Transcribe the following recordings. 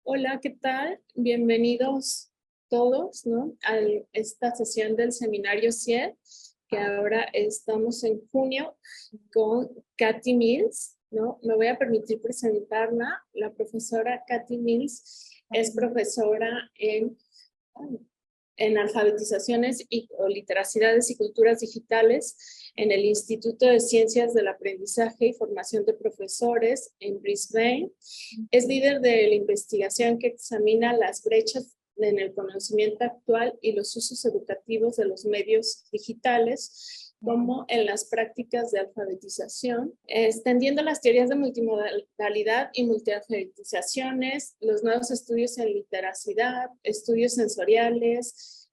Hola, ¿qué tal? Bienvenidos todos, ¿no? A esta sesión del seminario 100, que ahora estamos en junio con Katy Mills, ¿no? Me voy a permitir presentarla. La profesora Katy Mills es profesora en alfabetizaciones o literacidades y culturas digitales en el Instituto de Ciencias del Aprendizaje y Formación de Profesores en Brisbane. Es líder de la investigación que examina las brechas en el conocimiento actual y los usos educativos de los medios digitales, como en las prácticas de alfabetización, extendiendo las teorías de multimodalidad y multialfabetizaciones, los nuevos estudios en literacidad, estudios sensoriales,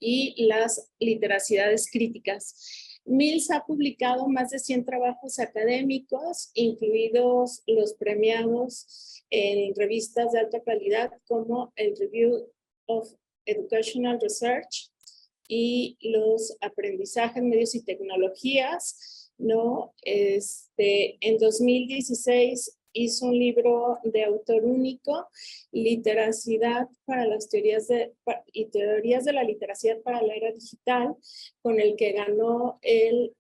y las literacidades críticas. Mills ha publicado más de 100 trabajos académicos, incluidos los premiados en revistas de alta calidad como el Review of Educational Research y los aprendizajes, medios y tecnologías, ¿no? En 2016 hizo un libro de autor único, Literacidad para las teorías de la literacidad para la era digital, con el que ganó el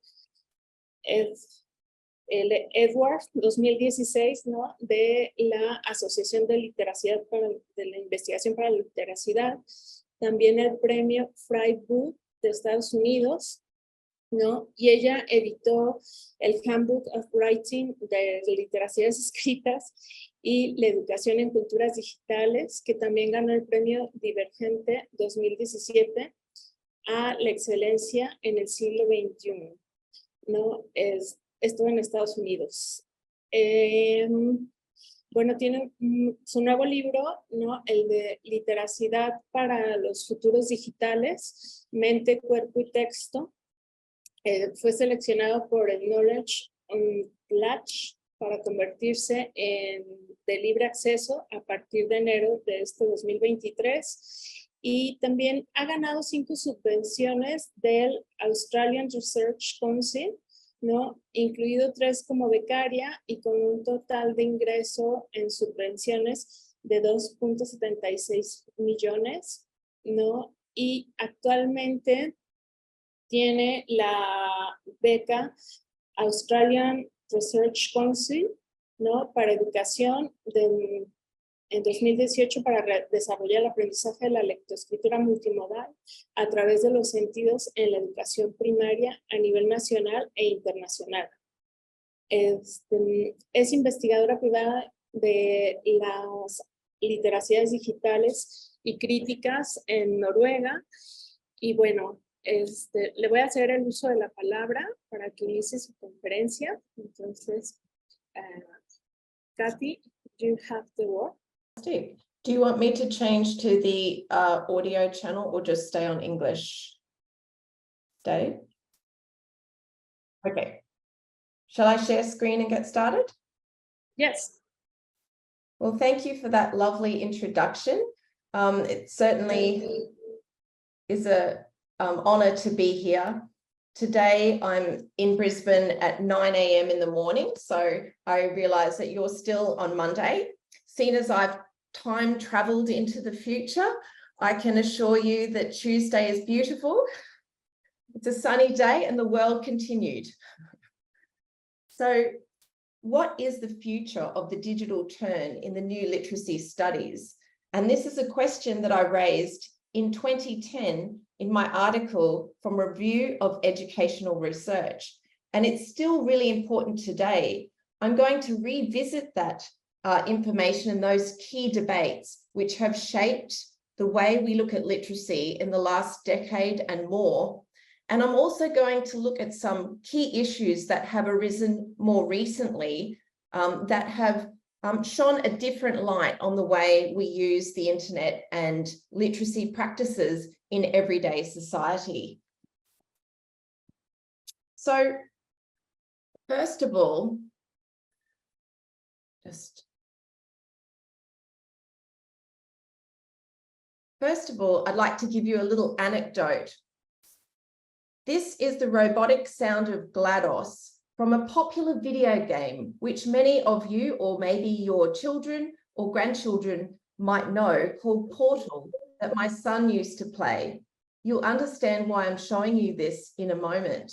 Edward 2016, ¿no? De la Asociación de Literacidad de la Investigación para la Literacidad. También el premio Freiburg de Estados Unidos, ¿no? Y ella editó el Handbook of Writing de literacidades escritas y la educación en culturas digitales, que también ganó el premio Divergente 2017 a la excelencia en el siglo XXI, ¿no? Esto en Estados Unidos. Bueno, tiene su nuevo libro, ¿no? El de Literacidad para los futuros digitales, Mente, Cuerpo y Texto. Fue seleccionado por el Knowledge Pledge para convertirse de libre acceso a partir de enero de este 2023. Y también ha ganado 5 subvenciones del Australian Research Council, ¿no? Incluido 3 como becaria y con un total de ingreso en subvenciones de 2.76 millones, ¿no? Y actualmente tiene la beca Australian Research Council, ¿no? Para educación en 2018 para desarrollar el aprendizaje de la lectoescritura multimodal a través de los sentidos en la educación primaria a nivel nacional e internacional. Es investigadora privada de las literacidades digitales y críticas en Noruega. Y bueno, le voy a hacer el uso de la palabra para que inicie su conferencia. Entonces, Katy, you have the word. Do you want me to change to the audio channel or just stay on English? Dave? Okay. Shall I share screen and get started? Yes. Well, thank you for that lovely introduction. It certainly is an honor to be here. Today, I'm in Brisbane at 9 a.m. in the morning, so I realize that you're still on Monday. Seeing as I've time traveled into the future, I can assure you that Tuesday is beautiful. It's a sunny day and the world continued. So what is the future of the digital turn in the new literacy studies? And this is a question that I raised in 2010 in my article from Review of Educational Research. And it's still really important today. I'm going to revisit that information and those key debates which have shaped the way we look at literacy in the last decade and more. And I'm also going to look at some key issues that have arisen more recently that have shone a different light on the way we use the internet and literacy practices in everyday society. So, first of all, I'd like to give you a little anecdote. This is the robotic sound of GLaDOS, from a popular video game, which many of you or maybe your children or grandchildren might know, called Portal, that my son used to play. You'll understand why I'm showing you this in a moment.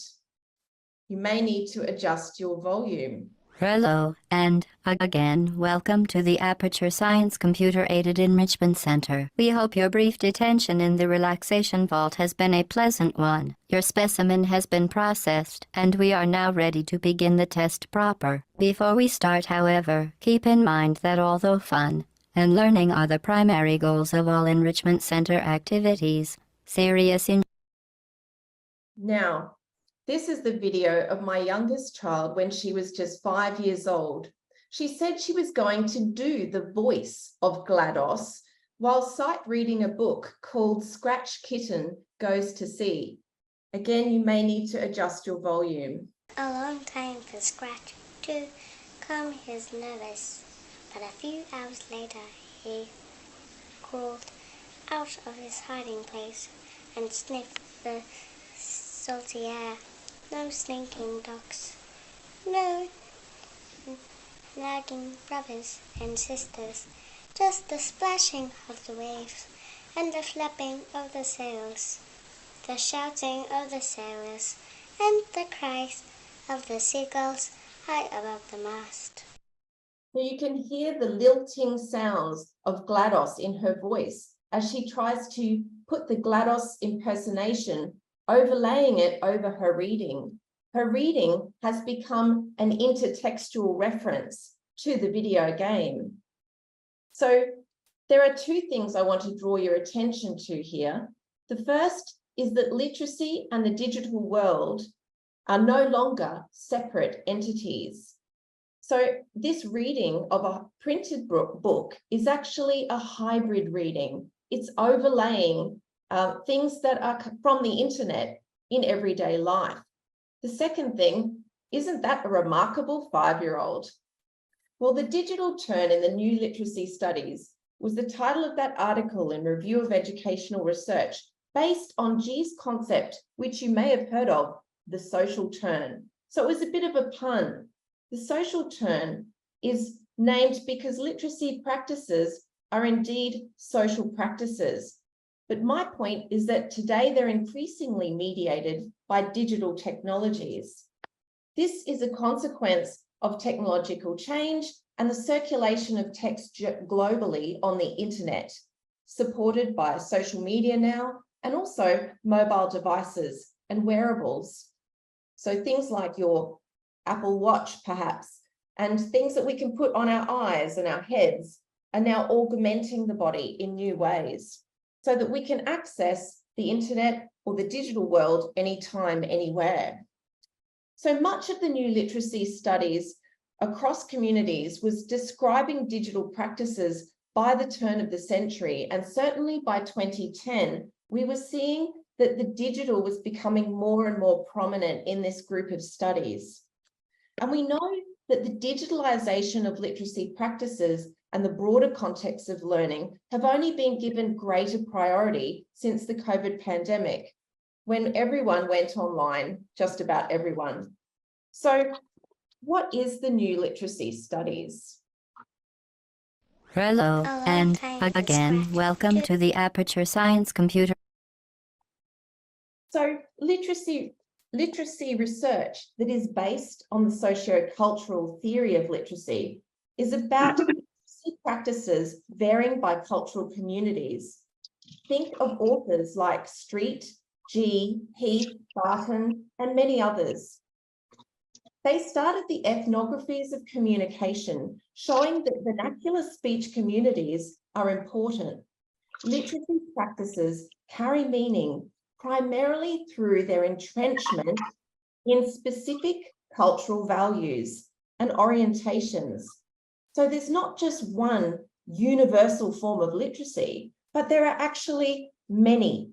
You may need to adjust your volume. Hello, and again, welcome to the Aperture Science Computer-Aided Enrichment Center. We hope your brief detention in the relaxation vault has been a pleasant one. Your specimen has been processed, and we are now ready to begin the test proper. Before we start, however, keep in mind that although fun and learning are the primary goals of all Enrichment Center activities, serious Now, this is the video of my youngest child when she was just 5 years old. She said she was going to do the voice of GLaDOS while sight reading a book called Scratch Kitten Goes to Sea. Again, you may need to adjust your volume. A long time for Scratch to calm his nerves, but a few hours later he crawled out of his hiding place and sniffed the salty air. No slinking ducks, no nagging brothers and sisters, just the splashing of the waves and the flapping of the sails, the shouting of the sailors and the cries of the seagulls high above the mast. So you can hear the lilting sounds of GLaDOS in her voice as she tries to put the GLaDOS impersonation overlaying it over her reading. Her reading has become an intertextual reference to the video game. So there are two things I want to draw your attention to here. The first is that literacy and the digital world are no longer separate entities. So this reading of a printed book is actually a hybrid reading. It's overlaying things that are from the internet in everyday life. The second thing, isn't that a remarkable 5-year-old? Well, the digital turn in the new literacy studies was the title of that article in Review of Educational Research, based on G's concept, which you may have heard of, the social turn. So it was a bit of a pun. The social turn is named because literacy practices are indeed social practices. But my point is that today they're increasingly mediated by digital technologies. This is a consequence of technological change and the circulation of text globally on the internet, supported by social media now, and also mobile devices and wearables. So things like your Apple Watch, perhaps, and things that we can put on our eyes and our heads are now augmenting the body in new ways, so that we can access the internet or the digital world anytime, anywhere. So much of the new literacy studies across communities was describing digital practices by the turn of the century, and certainly by 2010, we were seeing that the digital was becoming more and more prominent in this group of studies. And we know that the digitalization of literacy practices and the broader context of learning have only been given greater priority since the COVID pandemic, when everyone went online, just about everyone. So what is the new literacy studies? Hello, and again, welcome to the Aperture Science Computer. So literacy research that is based on the socio-cultural theory of literacy is about literacy practices varying by cultural communities. Think of authors like Street, G, Heath, Barton, and many others. They started the ethnographies of communication, showing that vernacular speech communities are important. Literacy practices carry meaning primarily through their entrenchment in specific cultural values and orientations. So there's not just one universal form of literacy, but there are actually many.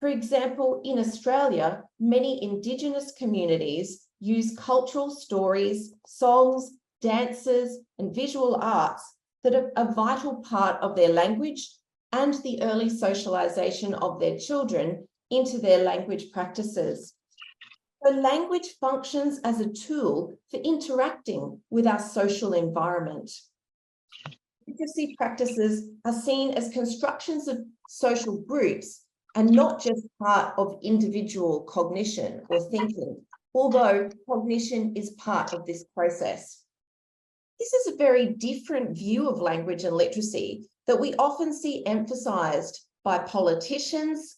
For example, in Australia, many Indigenous communities use cultural stories, songs, dances, and visual arts that are a vital part of their language and the early socialization of their children into their language practices. So language functions as a tool for interacting with our social environment. Literacy practices are seen as constructions of social groups and not just part of individual cognition or thinking, although cognition is part of this process. This is a very different view of language and literacy that we often see emphasised by politicians,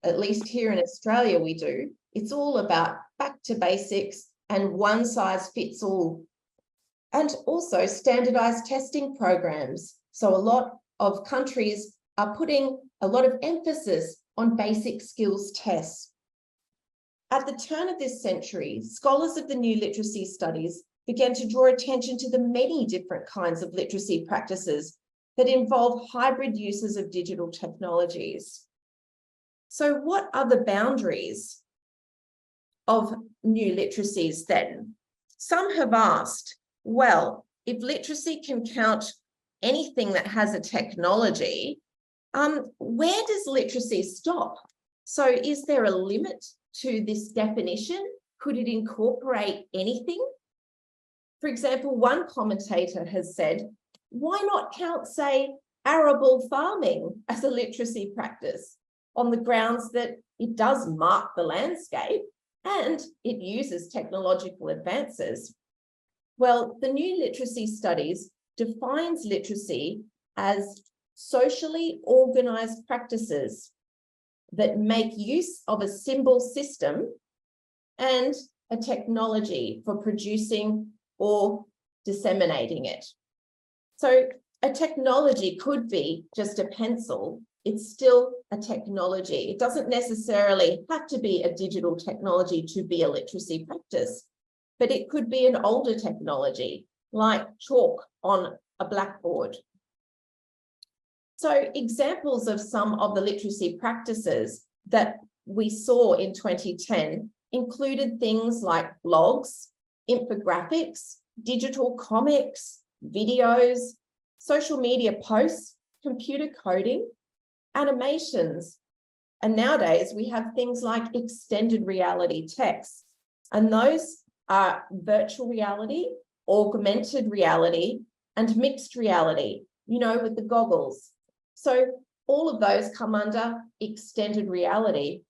at least here in Australia we do. It's all about back to basics and one size fits all. And also standardised testing programs. So a lot of countries are putting a lot of emphasis on basic skills tests. At the turn of this century, scholars of the new literacy studies began to draw attention to the many different kinds of literacy practices that involve hybrid uses of digital technologies. So what are the boundaries of new literacies then? Some have asked, well, if literacy can count anything that has a technology, where does literacy stop? So is there a limit to this definition? Could it incorporate anything? For example, one commentator has said, why not count, say, arable farming as a literacy practice on the grounds that it does mark the landscape and it uses technological advances? Well, the new literacy studies defines literacy as socially organized practices that make use of a symbol system and a technology for producing or disseminating it. So a technology could be just a pencil. It's still a technology. It doesn't necessarily have to be a digital technology to be a literacy practice, but it could be an older technology like chalk on a blackboard. So examples of some of the literacy practices that we saw in 2010 included things like blogs, infographics, digital comics, videos, social media posts, computer coding, animations. And nowadays we have things like extended reality text, and those are virtual reality, augmented reality, and mixed reality, you know, with the goggles. So all of those come under extended reality.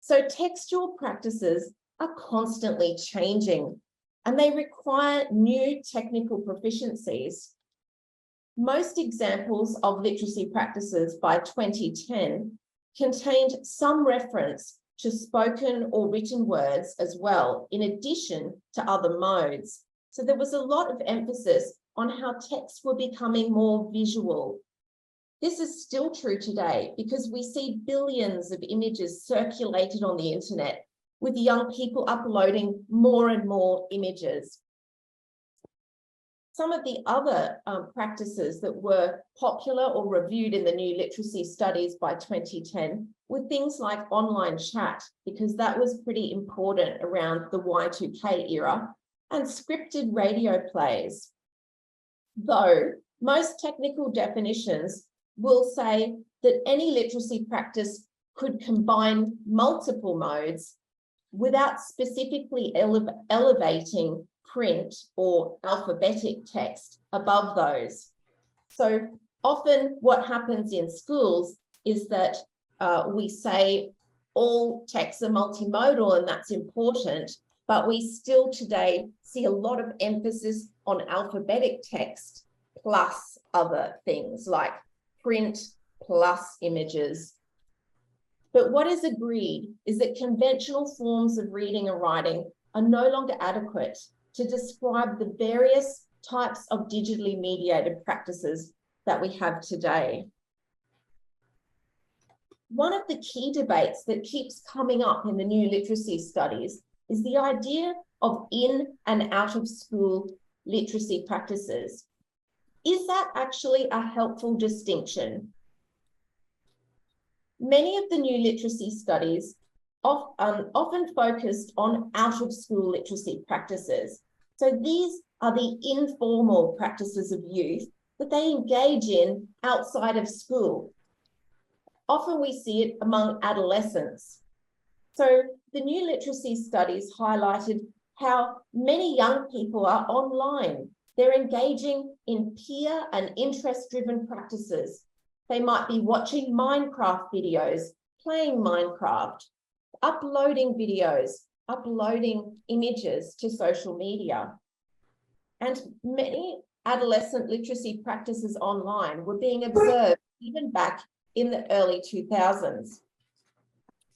So textual practices are constantly changing and they require new technical proficiencies. Most examples of literacy practices by 2010 contained some reference to spoken or written words as well, in addition to other modes. So there was a lot of emphasis on how texts were becoming more visual. This is still true today because we see billions of images circulated on the internet, with young people uploading more and more images. Some of the other practices that were popular or reviewed in the new literacy studies by 2010 were things like online chat, because that was pretty important around the Y2K era, and scripted radio plays. Though most technical definitions will say that any literacy practice could combine multiple modes without specifically elevating print or alphabetic text above those. So often what happens in schools is that we say all texts are multimodal, and that's important, but we still today see a lot of emphasis on alphabetic text plus other things like print plus images. But what is agreed is that conventional forms of reading and writing are no longer adequate to describe the various types of digitally mediated practices that we have today. One of the key debates that keeps coming up in the new literacy studies is the idea of in and out of school literacy practices. Is that actually a helpful distinction? Many of the new literacy studies often focused on out of school literacy practices. So these are the informal practices of youth that they engage in outside of school. Often we see it among adolescents. So the new literacy studies highlighted how many young people are online. They're engaging in peer and interest-driven practices. They might be watching Minecraft videos, playing Minecraft, uploading videos, uploading images to social media. And many adolescent literacy practices online were being observed even back in the early 2000s.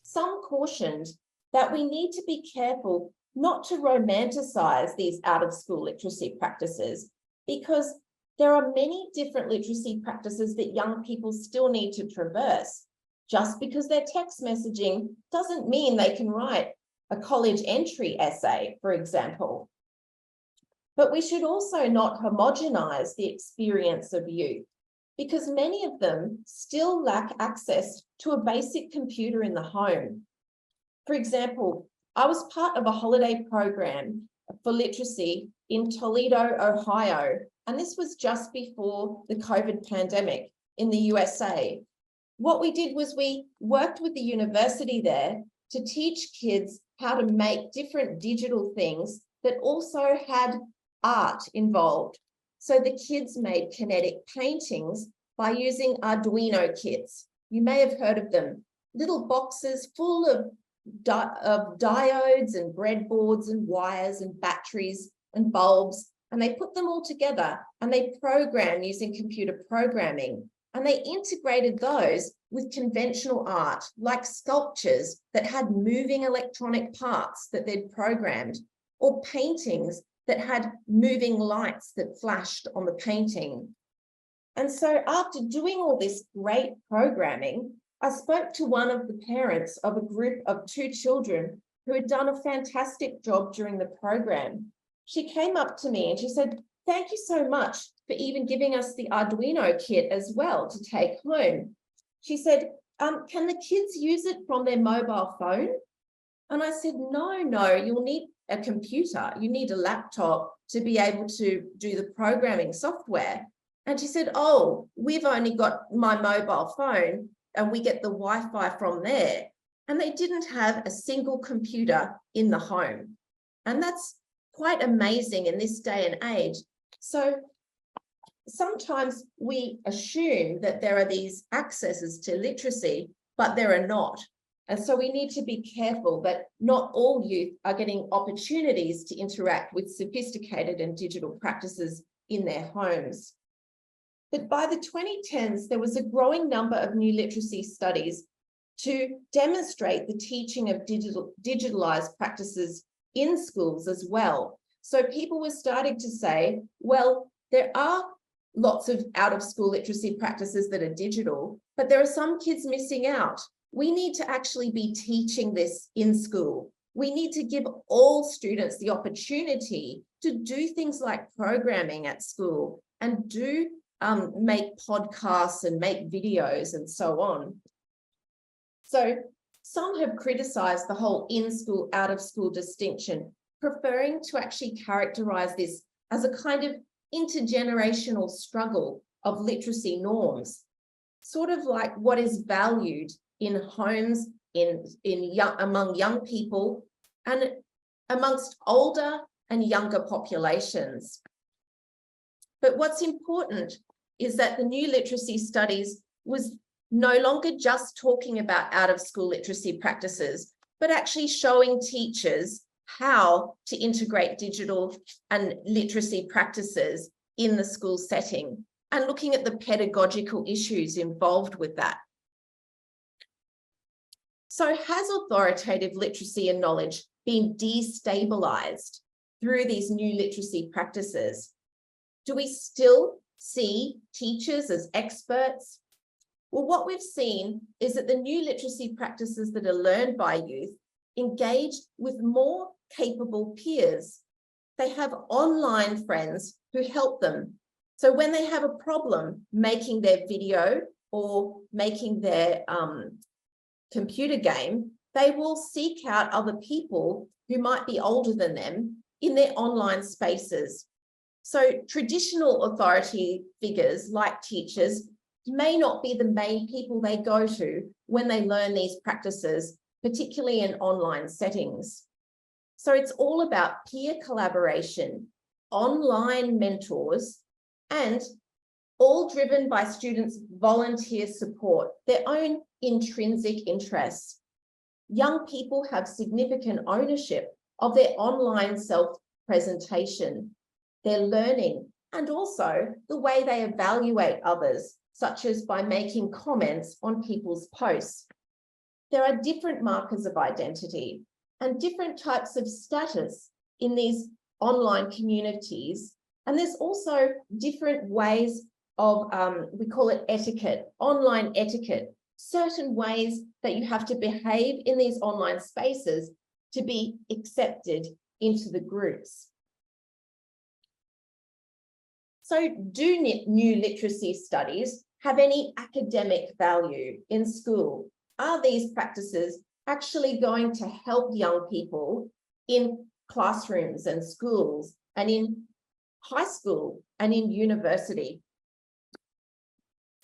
Some cautioned that we need to be careful not to romanticize these out-of-school literacy practices, because there are many different literacy practices that young people still need to traverse. Just because they're text messaging doesn't mean they can write a college entry essay, for example. But we should also not homogenize the experience of youth, because many of them still lack access to a basic computer in the home. For example, I was part of a holiday program for literacy in Toledo, Ohio, and this was just before the COVID pandemic in the USA. What we did was we worked with the university there to teach kids how to make different digital things that also had art involved. So the kids made kinetic paintings by using Arduino kits. You may have heard of them, little boxes full of diodes and breadboards and wires and batteries and bulbs, and they put them all together and they program using computer programming, and they integrated those with conventional art like sculptures that had moving electronic parts that they'd programmed, or paintings that had moving lights that flashed on the painting. And so after doing all this great programming, I spoke to one of the parents of a group of 2 children who had done a fantastic job during the program. She came up to me and she said, "Thank you so much for even giving us the Arduino kit as well to take home." She said, "Can the kids use it from their mobile phone?" And I said, no, you'll need a computer. You need a laptop to be able to do the programming software. And she said, "Oh, we've only got my mobile phone and we get the Wi-Fi from there." And they didn't have a single computer in the home. And that's quite amazing in this day and age. So sometimes we assume that there are these accesses to literacy, but there are not. And so we need to be careful that not all youth are getting opportunities to interact with sophisticated and digital practices in their homes. But by the 2010s, there was a growing number of new literacy studies to demonstrate the teaching of digitalized practices in schools as well. So people were starting to say, well, there are lots of out-of-school literacy practices that are digital, but there are some kids missing out. We need to actually be teaching this in school. We need to give all students the opportunity to do things like programming at school and do make podcasts and make videos and so on. So some have criticized the whole in-school, out-of-school distinction, preferring to actually characterize this as a kind of intergenerational struggle of literacy norms, sort of like what is valued in homes, among young people and amongst older and younger populations. But what's important is that the new literacy studies was no longer just talking about out-of-school literacy practices, but actually showing teachers how to integrate digital and literacy practices in the school setting and looking at the pedagogical issues involved with that. So has authoritative literacy and knowledge been destabilized through these new literacy practices? Do we still see teachers as experts? Well, what we've seen is that the new literacy practices that are learned by youth engage with more capable peers. They have online friends who help them. So when they have a problem making their video or making their computer game, they will seek out other people who might be older than them in their online spaces. So traditional authority figures like teachers may not be the main people they go to when they learn these practices, particularly in online settings. So it's all about peer collaboration, online mentors, and all driven by students' volunteer support, their own intrinsic interests. Young people have significant ownership of their online self-presentation, their learning, and also the way they evaluate others, such as by making comments on people's posts. There are different markers of identity and different types of status in these online communities. And there's also different ways of, we call it etiquette, online etiquette, certain ways that you have to behave in these online spaces to be accepted into the groups. So do new literacy studies have any academic value in school? Are these practices actually going to help young people in classrooms and schools and in high school and in university?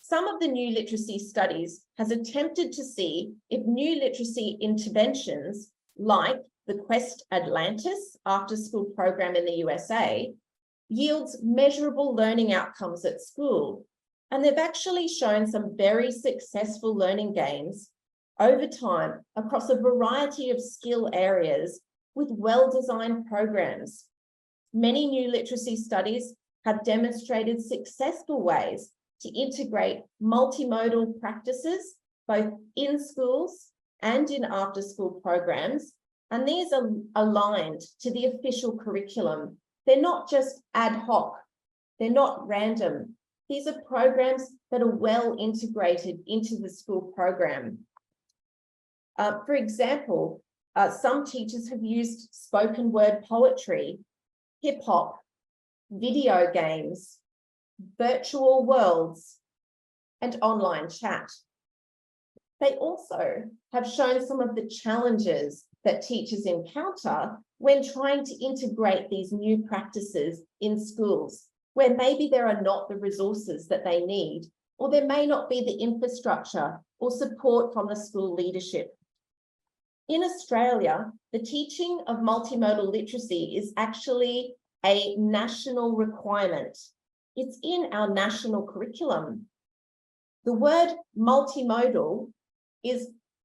Some of the new literacy studies has attempted to see if new literacy interventions like the Quest Atlantis after-school program in the USA yields measurable learning outcomes at school. And they've actually shown some very successful learning gains over time across a variety of skill areas with well-designed programs. Many new literacy studies have demonstrated successful ways to integrate multimodal practices, both in schools and in after-school programs. And these are aligned to the official curriculum. They're not just ad hoc, they're not random. These are programs that are well integrated into the school program. For example, some teachers have used spoken word poetry, hip hop, video games, virtual worlds, and online chat. They also have shown some of the challenges that teachers encounter when trying to integrate these new practices in schools, where maybe there are not the resources that they need, or there may not be the infrastructure or support from the school leadership. In Australia, the teaching of multimodal literacy is actually a national requirement. It's in our national curriculum. The word multimodal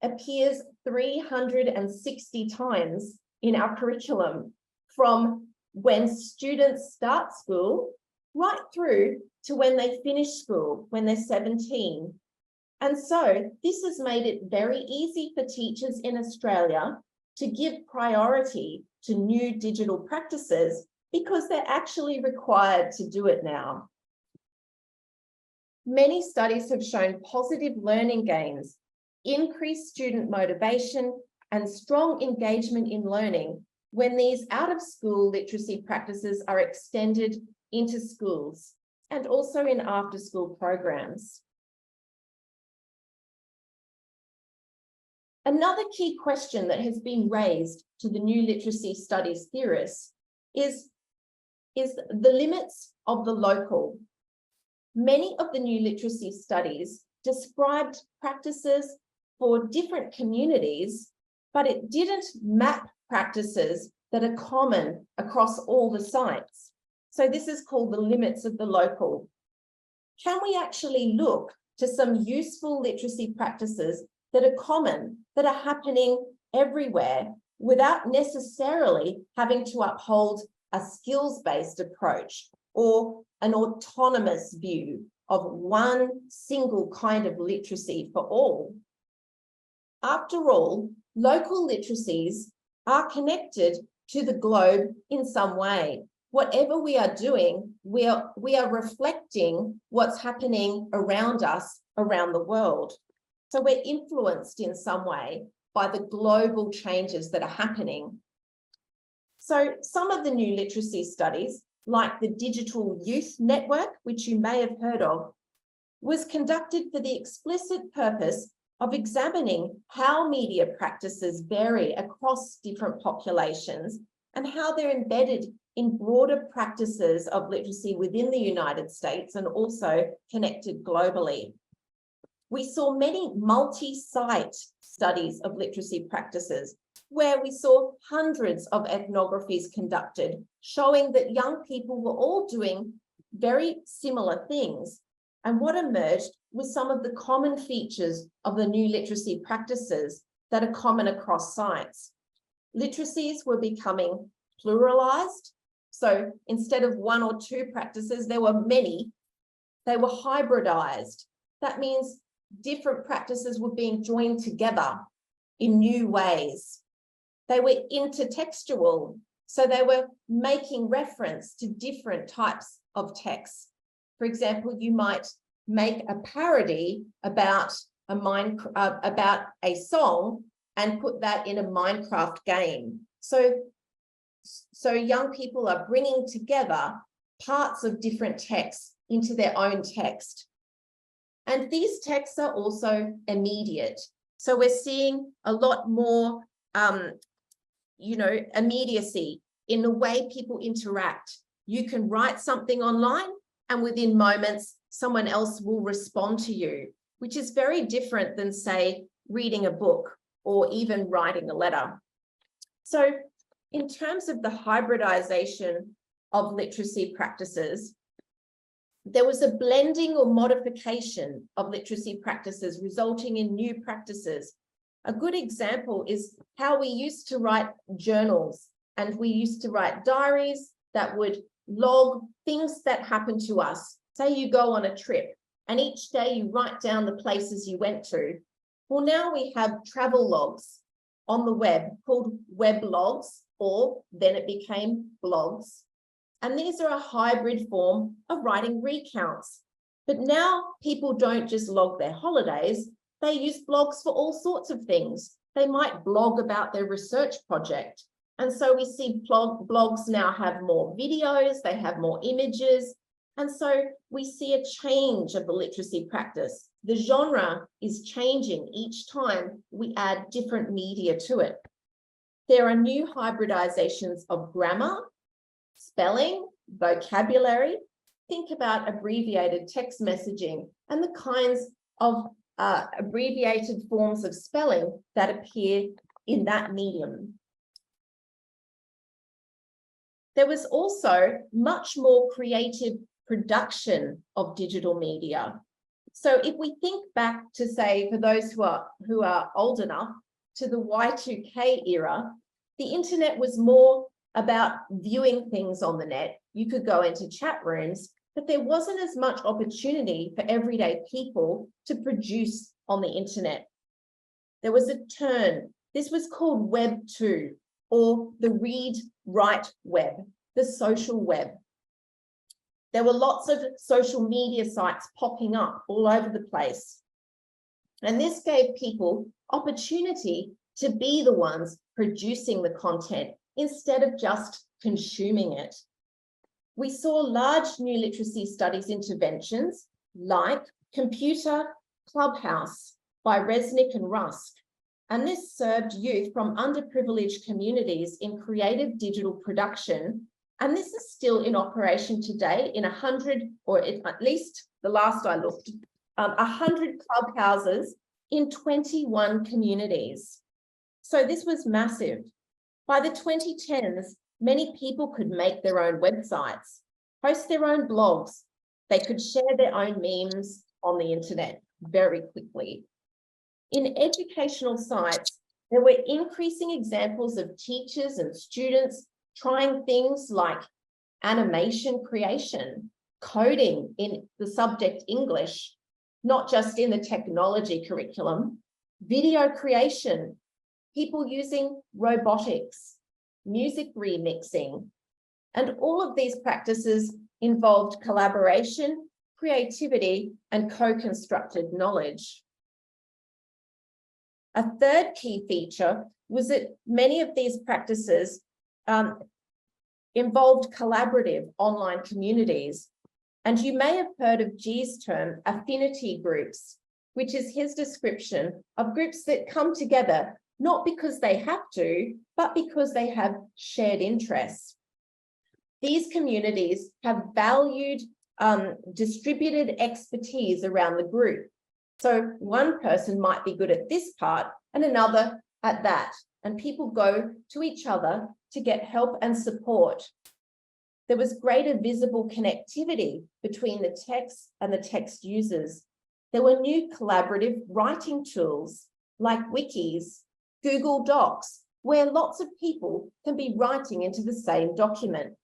appears 360 times in our curriculum, from when students start school right through to when they finish school, when they're 17. And so this has made it very easy for teachers in Australia to give priority to new digital practices because they're actually required to do it now. Many studies have shown positive learning gains, increased student motivation, and strong engagement in learning when these out-of-school literacy practices are extended into schools and also in after-school programs. Another key question that has been raised to the new literacy studies theorists is the limits of the local. Many of the new literacy studies described practices for different communities, but it didn't map practices that are common across all the sites. So this is called the limits of the local. Can we actually look to some useful literacy practices that are common, that are happening everywhere without necessarily having to uphold a skills-based approach or an autonomous view of one single kind of literacy for all? After all, local literacies are connected to the globe in some way. Whatever we are doing, we are reflecting what's happening around us, around the world. So we're influenced in some way by the global changes that are happening. So some of the new literacy studies, like the Digital Youth Network, which you may have heard of, was conducted for the explicit purpose of examining how media practices vary across different populations and how they're embedded in broader practices of literacy within the United States and also connected globally. We saw many multi-site studies of literacy practices, where we saw hundreds of ethnographies conducted, showing that young people were all doing very similar things. And what emerged was some of the common features of the new literacy practices that are common across sites. Literacies were becoming pluralized. So instead of one or two practices, there were many. They were hybridized. That means different practices were being joined together in new ways. They were intertextual, so they were making reference to different types of texts. For example, you might make a parody about a song and put that in a Minecraft game. So young people are bringing together parts of different texts into their own text. And these texts are also immediate. So we're seeing a lot more, immediacy in the way people interact. You can write something online and within moments, someone else will respond to you, which is very different than, say, reading a book or even writing a letter. So in terms of the hybridization of literacy practices, there was a blending or modification of literacy practices resulting in new practices. A good example is how we used to write journals, and we used to write diaries that would log things that happened to us. Say you go on a trip and each day you write down the places you went to. Well, now we have travel logs on the web called weblogs, or then it became blogs. And these are a hybrid form of writing recounts. But now people don't just log their holidays, they use blogs for all sorts of things. They might blog about their research project. And so we see blogs now have more videos, they have more images. And so we see a change of the literacy practice. The genre is changing each time we add different media to it. There are new hybridizations of grammar, spelling, vocabulary. Think about abbreviated text messaging and the kinds of abbreviated forms of spelling that appear in that medium. There was also much more creative production of digital media. So if we think back to, say, for those who are old enough, to the Y2K era, the internet was more about viewing things on the net. You could go into chat rooms, but there wasn't as much opportunity for everyday people to produce on the internet. There was a turn. This was called Web 2, or the read-write web, the social web. There were lots of social media sites popping up all over the place. And this gave people opportunity to be the ones producing the content instead of just consuming it. We saw large new literacy studies interventions like Computer Clubhouse by Resnick and Rusk. And this served youth from underprivileged communities in creative digital production. And this is still in operation today in 100, or at least the last I looked, 100 clubhouses in 21 communities. So this was massive. By the 2010s, many people could make their own websites, post their own blogs. They could share their own memes on the internet very quickly. In educational sites, there were increasing examples of teachers and students trying things like animation creation, coding in the subject English, not just in the technology curriculum, video creation, people using robotics, music remixing, and all of these practices involved collaboration, creativity, and co-constructed knowledge. A third key feature was that many of these practices involved collaborative online communities. And you may have heard of G's term, affinity groups, which is his description of groups that come together, not because they have to, but because they have shared interests. These communities have valued distributed expertise around the group. So one person might be good at this part and another at that, and people go to each other to get help and support. There was greater visible connectivity between the text and the text users. There were new collaborative writing tools like wikis, Google Docs, where lots of people can be writing into the same document.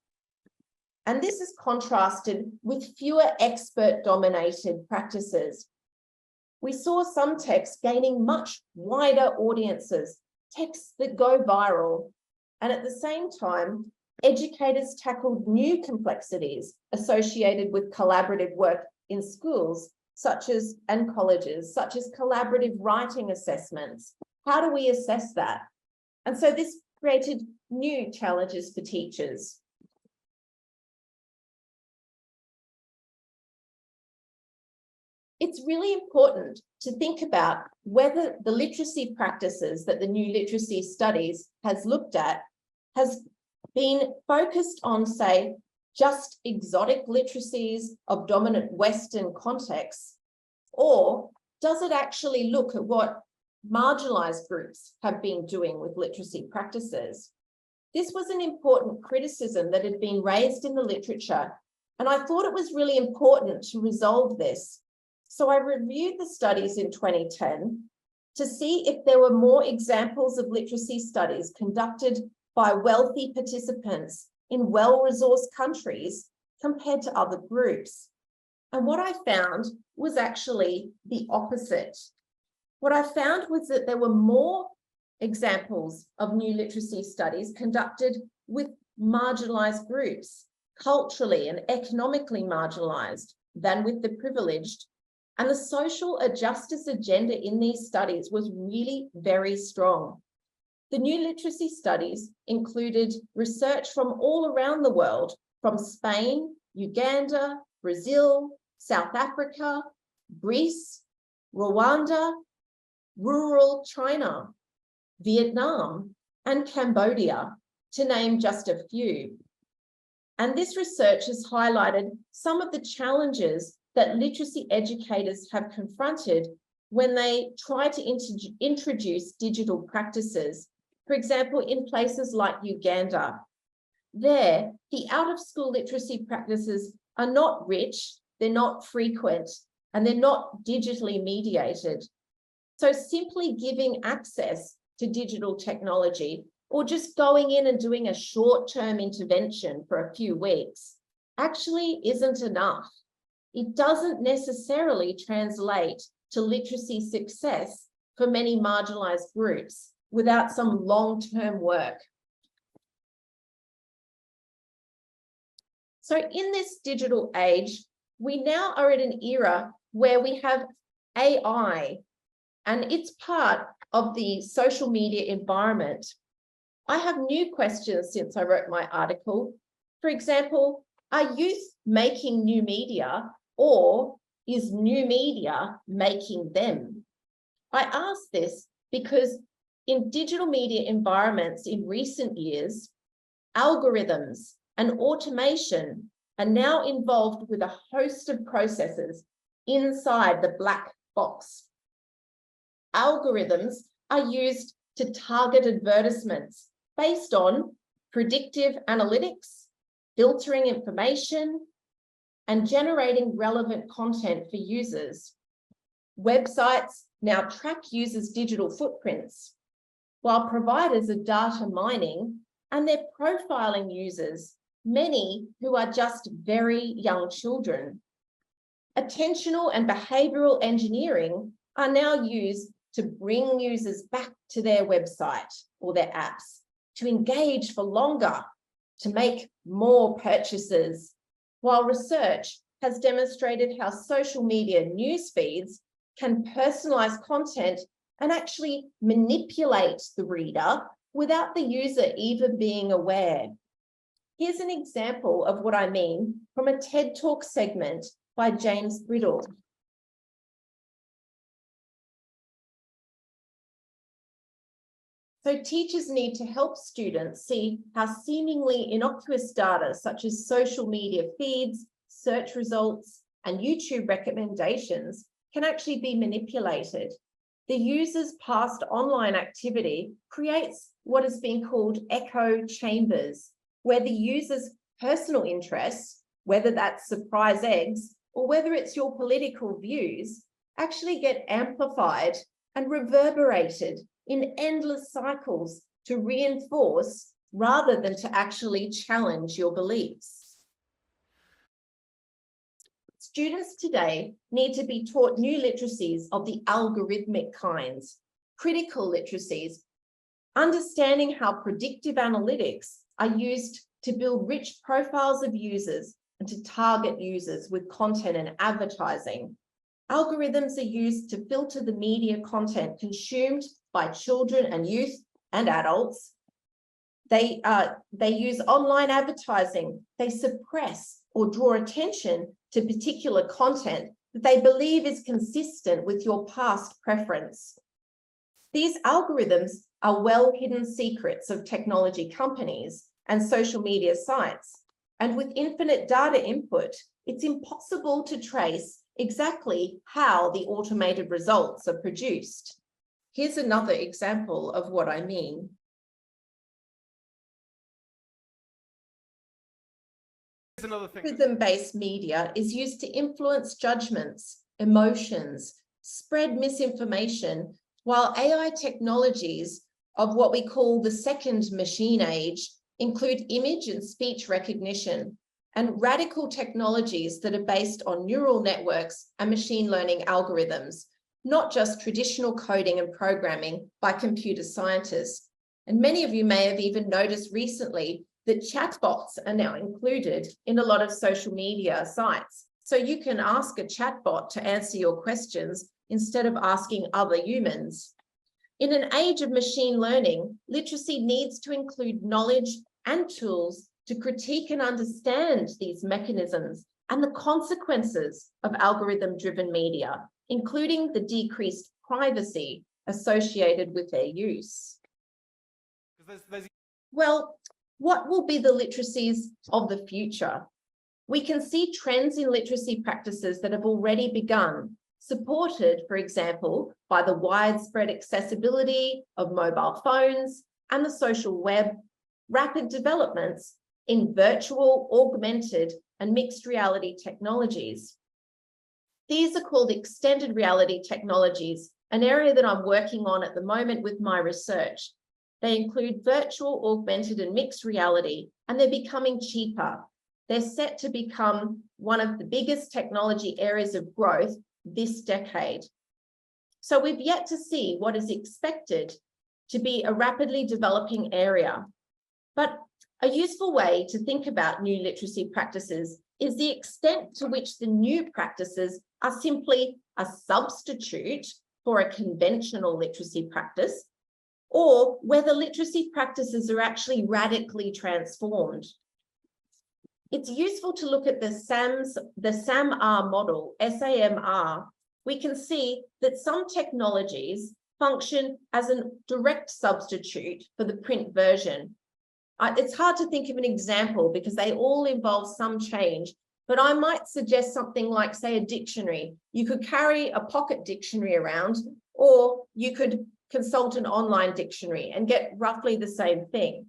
And this is contrasted with fewer expert-dominated practices. We saw some texts gaining much wider audiences, texts that go viral. And at the same time, educators tackled new complexities associated with collaborative work in schools, and colleges, such as collaborative writing assessments. How do we assess that? And so this created new challenges for teachers. It's really important to think about whether the literacy practices that the New Literacy Studies has looked at has been focused on, say, just exotic literacies of dominant Western contexts, or does it actually look at what marginalized groups have been doing with literacy practices? This was an important criticism that had been raised in the literature, and I thought it was really important to resolve this. So I reviewed the studies in 2010 to see if there were more examples of literacy studies conducted by wealthy participants in well-resourced countries compared to other groups. And what I found was actually the opposite. What I found was that there were more examples of new literacy studies conducted with marginalized groups, culturally and economically marginalized, than with the privileged. And the social justice agenda in these studies was really very strong. The new literacy studies included research from all around the world, from Spain, Uganda, Brazil, South Africa, Greece, Rwanda, rural China, Vietnam, and Cambodia, to name just a few. And this research has highlighted some of the challenges that literacy educators have confronted when they try to introduce digital practices. For example, in places like Uganda, there, the out-of-school literacy practices are not rich, they're not frequent, and they're not digitally mediated. So simply giving access to digital technology or just going in and doing a short-term intervention for a few weeks actually isn't enough. It doesn't necessarily translate to literacy success for many marginalized groups without some long-term work. So in this digital age, we now are at an era where we have AI, and it's part of the social media environment. I have new questions since I wrote my article. For example, are youth making new media, or is new media making them? I ask this because in digital media environments in recent years, algorithms and automation are now involved with a host of processes inside the black box. Algorithms are used to target advertisements based on predictive analytics, filtering information, and generating relevant content for users. Websites now track users' digital footprints, while providers are data mining and they're profiling users, many who are just very young children. Attentional and behavioral engineering are now used to bring users back to their website or their apps, to engage for longer, to make more purchases, while research has demonstrated how social media news feeds can personalize content and actually manipulate the reader without the user even being aware. Here's an example of what I mean from a TED Talk segment by James Brittle. So teachers need to help students see how seemingly innocuous data such as social media feeds, search results, and YouTube recommendations can actually be manipulated. The user's past online activity creates what is being called echo chambers, where the user's personal interests, whether that's surprise eggs or whether it's your political views, actually get amplified and reverberated in endless cycles to reinforce rather than to actually challenge your beliefs. Students today need to be taught new literacies of the algorithmic kinds, critical literacies, understanding how predictive analytics are used to build rich profiles of users and to target users with content and advertising. Algorithms are used to filter the media content consumed by children and youth and adults. They use online advertising. They suppress or draw attention to particular content that they believe is consistent with your past preference. These algorithms are well-hidden secrets of technology companies and social media sites. And with infinite data input, it's impossible to trace exactly how the automated results are produced. Here's another example of what I mean. Algorithm-based media is used to influence judgments, emotions, spread misinformation, while AI technologies of what we call the second machine age include image and speech recognition and radical technologies that are based on neural networks and machine learning algorithms, not just traditional coding and programming by computer scientists. And many of you may have even noticed recently that chatbots are now included in a lot of social media sites. So you can ask a chatbot to answer your questions instead of asking other humans. In an age of machine learning, literacy needs to include knowledge and tools to critique and understand these mechanisms and the consequences of algorithm-driven media, including the decreased privacy associated with their use. Well, what will be the literacies of the future? We can see trends in literacy practices that have already begun, supported, for example, by the widespread accessibility of mobile phones and the social web, rapid developments in virtual, augmented, and mixed reality technologies. These are called extended reality technologies, an area that I'm working on at the moment with my research. They include virtual, augmented, and mixed reality, and they're becoming cheaper. They're set to become one of the biggest technology areas of growth this decade. So we've yet to see what is expected to be a rapidly developing area. But a useful way to think about new literacy practices is the extent to which the new practices are simply a substitute for a conventional literacy practice, or whether literacy practices are actually radically transformed. It's useful to look at the SAMR model, SAMR. We can see that some technologies function as a direct substitute for the print version. It's hard to think of an example because they all involve some change, but I might suggest something like, say, a dictionary. You could carry a pocket dictionary around, or you could consult an online dictionary and get roughly the same thing.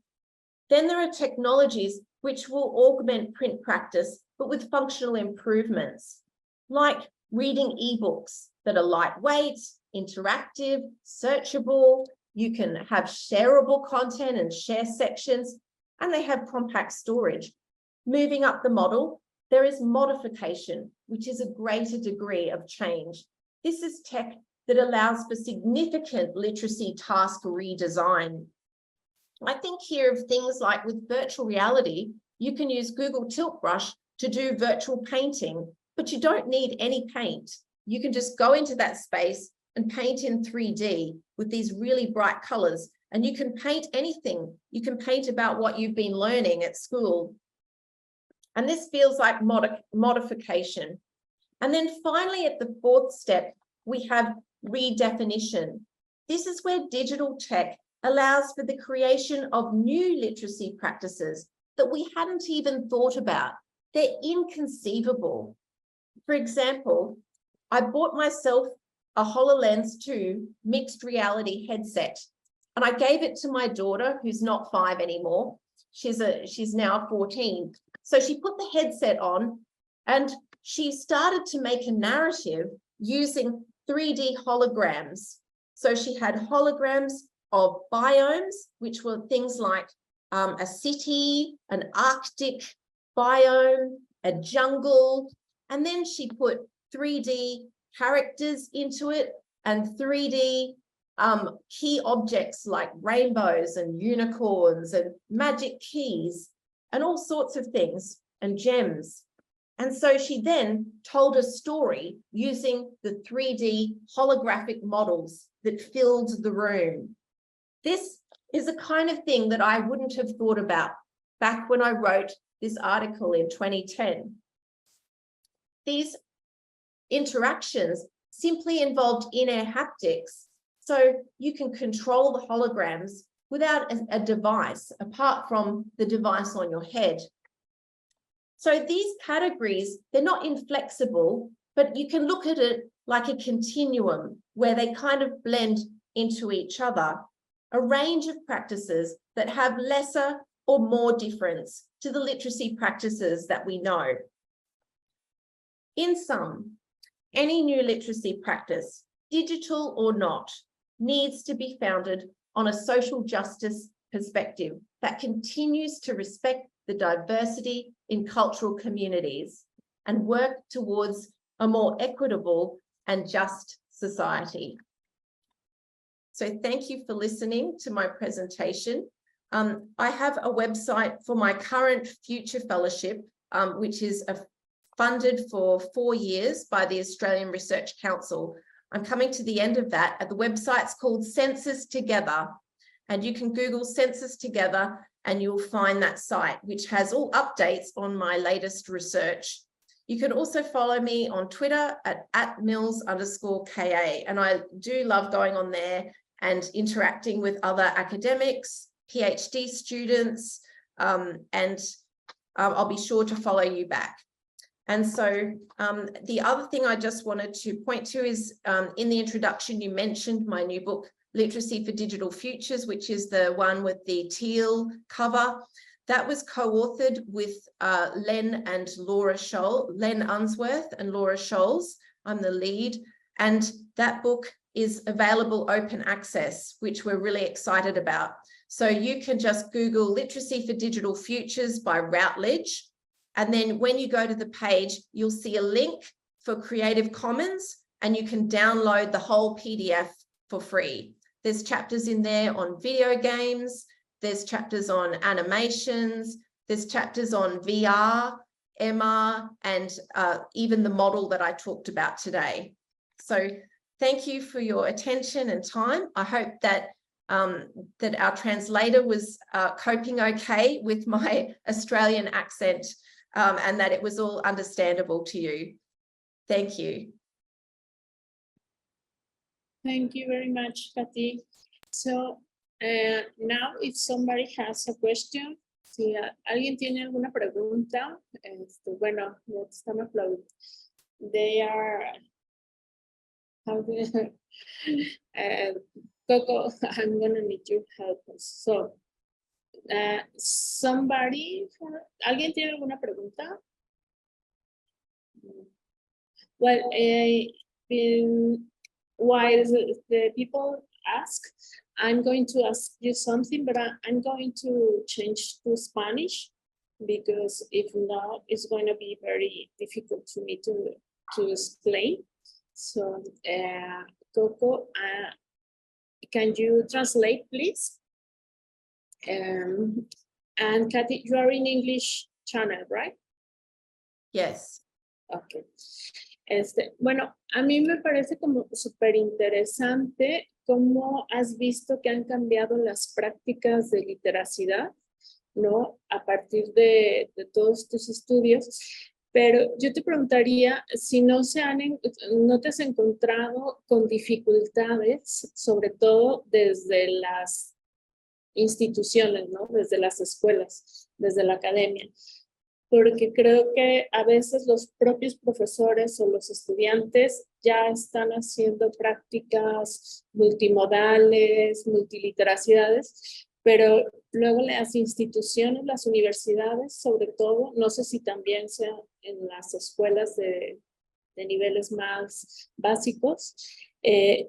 Then there are technologies which will augment print practice, but with functional improvements, like reading ebooks that are lightweight, interactive, searchable. You can have shareable content and share sections, and they have compact storage. Moving up the model, there is modification, which is a greater degree of change. This is tech that allows for significant literacy task redesign. I think here of things like with virtual reality, you can use Google Tilt Brush to do virtual painting, but you don't need any paint. You can just go into that space and paint in 3D with these really bright colors, and you can paint anything. You can paint about what you've been learning at school. And this feels like modification. And then finally, at the fourth step, we have redefinition. This is where digital tech allows for the creation of new literacy practices that we hadn't even thought about. They're inconceivable. For example, I bought myself a HoloLens 2 mixed reality headset, and I gave it to my daughter, who's not 5 anymore. She's now 14. So she put the headset on and she started to make a narrative using 3D holograms. So she had holograms of biomes, which were things like a city, an Arctic biome, a jungle, and then she put 3D characters into it and 3D key objects like rainbows and unicorns and magic keys and all sorts of things and gems. And so she then told a story using the 3D holographic models that filled the room. This is the kind of thing that I wouldn't have thought about back when I wrote this article in 2010. These interactions simply involved in-air haptics, so you can control the holograms without a device, apart from the device on your head. So these categories, they're not inflexible, but you can look at it like a continuum where they kind of blend into each other, a range of practices that have lesser or more difference to the literacy practices that we know. In sum, any new literacy practice, digital or not, needs to be founded on a social justice perspective that continues to respect the diversity in cultural communities and work towards a more equitable and just society. So thank you for listening to my presentation. I have a website for my current future fellowship, which is funded for 4 years by the Australian Research Council. I'm coming to the end of that. The website's called Census Together, and you can Google Census Together and you'll find that site, which has all updates on my latest research. You can also follow me on Twitter at @Mills_KA, and I do love going on there and interacting with other academics, PhD students, and I'll be sure to follow you back. And so the other thing I just wanted to point to is in the introduction, you mentioned my new book, Literacy for Digital Futures, which is the one with the teal cover. That was co-authored with Len Unsworth and Laura Scholes. I'm the lead. And that book is available open access, which we're really excited about. So you can just Google Literacy for Digital Futures by Routledge. And then when you go to the page, you'll see a link for Creative Commons, and you can download the whole PDF for free. There's chapters in there on video games, there's chapters on animations, there's chapters on VR, MR, and even the model that I talked about today. So thank you for your attention and time. I hope that that our translator was coping okay with my Australian accent and that it was all understandable to you. Thank you. Thank you very much, Kathy. So now if somebody has a question, si alguien tiene alguna pregunta, bueno, están aplaudiendo. They are, how do Coco, I'm gonna need your help. So, ¿alguien tiene alguna pregunta? Well, while the people ask, I'm going to ask you something, but I'm going to change to Spanish, because if not, it's going to be very difficult for me to explain. So, Coco, can you translate, please? And Kathy, you are in English channel, right? Yes. Okay. Bueno, a mí me parece como súper interesante cómo has visto que han cambiado las prácticas de literacidad, ¿no? A partir de todos tus estudios. Pero yo te preguntaría si no te has encontrado con dificultades, sobre todo desde las instituciones, ¿no? Desde las escuelas, desde la academia. porque creo que a veces los propios profesores o los estudiantes ya están haciendo prácticas multimodales, multiliteracidades, pero luego las instituciones, las universidades, sobre todo, no sé si también sea en las escuelas de niveles más básicos,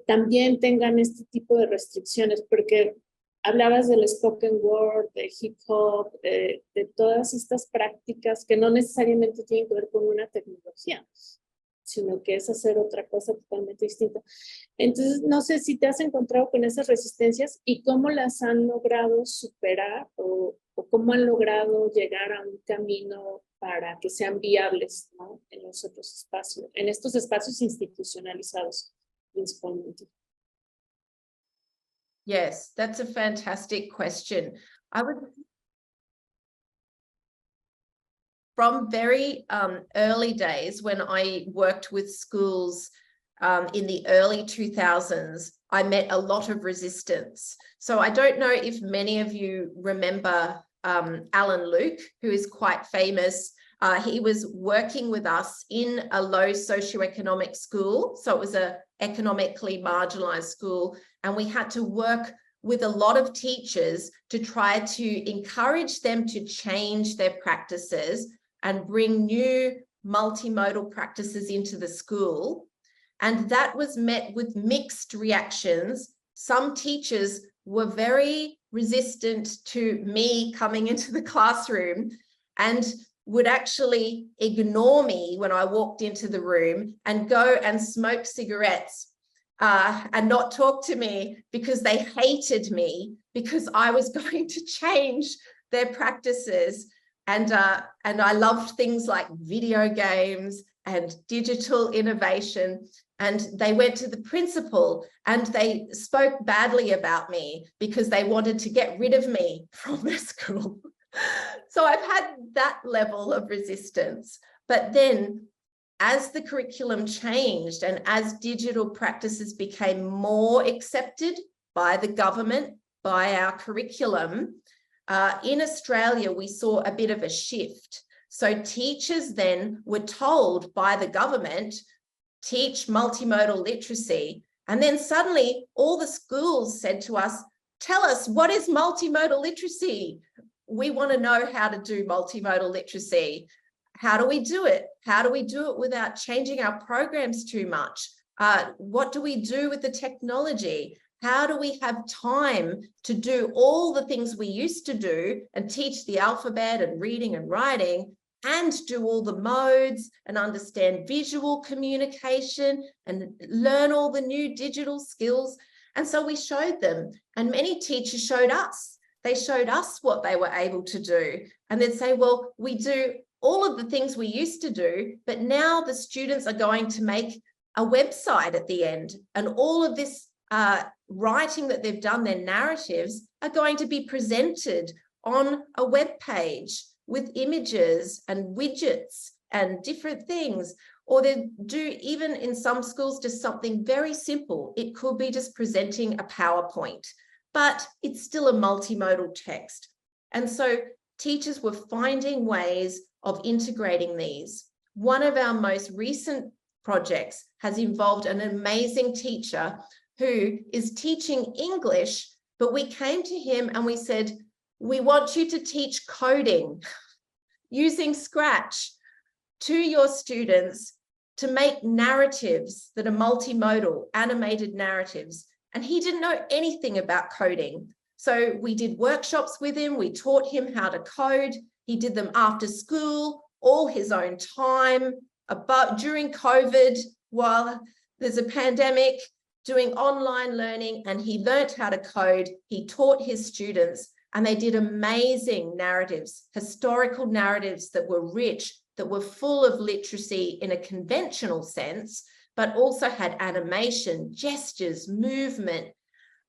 también tengan este tipo de restricciones, porque hablabas del spoken word, de hip hop, de todas estas prácticas que no necesariamente tienen que ver con una tecnología, sino que es hacer otra cosa totalmente distinta. Entonces, no sé si te has encontrado con esas resistencias y cómo las han logrado superar o cómo han logrado llegar a un camino para que sean viables, ¿no? En los otros espacios, en estos espacios institucionalizados principalmente. Yes, that's a fantastic question. I would, from very early days when I worked with schools in the early 2000s, I met a lot of resistance. So I don't know if many of you remember Alan Luke, who is quite famous. He was working with us in a low socioeconomic school. So it was an economically marginalized school. And we had to work with a lot of teachers to try to encourage them to change their practices and bring new multimodal practices into the school. And that was met with mixed reactions. Some teachers were very resistant to me coming into the classroom and would actually ignore me when I walked into the room and go and smoke cigarettes and not talk to me because they hated me because I was going to change their practices. And I loved things like video games and digital innovation. And they went to the principal and they spoke badly about me because they wanted to get rid of me from the school. So I've had that level of resistance. But then as the curriculum changed and as digital practices became more accepted by the government, by our curriculum, in Australia, we saw a bit of a shift. So teachers then were told by the government, teach multimodal literacy. And then suddenly all the schools said to us, tell us, what is multimodal literacy? We want to know how to do multimodal literacy. How do we do it? How do we do it without changing our programs too much? What do we do with the technology? How do we have time to do all the things we used to do and teach the alphabet and reading and writing and do all the modes and understand visual communication and learn all the new digital skills? And so we showed them, and many teachers showed us. They showed us what they were able to do. And they'd say, well, we do all of the things we used to do, but now the students are going to make a website at the end, and all of this writing that they've done, their narratives, are going to be presented on a web page with images and widgets and different things. Or they do, even in some schools, just something very simple. It could be just presenting a PowerPoint, but it's still a multimodal text. And so teachers were finding ways of integrating these. One of our most recent projects has involved an amazing teacher who is teaching English, but we came to him and we said, we want you to teach coding using Scratch to your students to make narratives that are multimodal, animated narratives. And he didn't know anything about coding. So we did workshops with him. We taught him how to code. He did them after school, all his own time, during COVID, while there's a pandemic, doing online learning, and he learned how to code. He taught his students, and they did amazing narratives, historical narratives that were rich, that were full of literacy in a conventional sense, but also had animation, gestures, movement.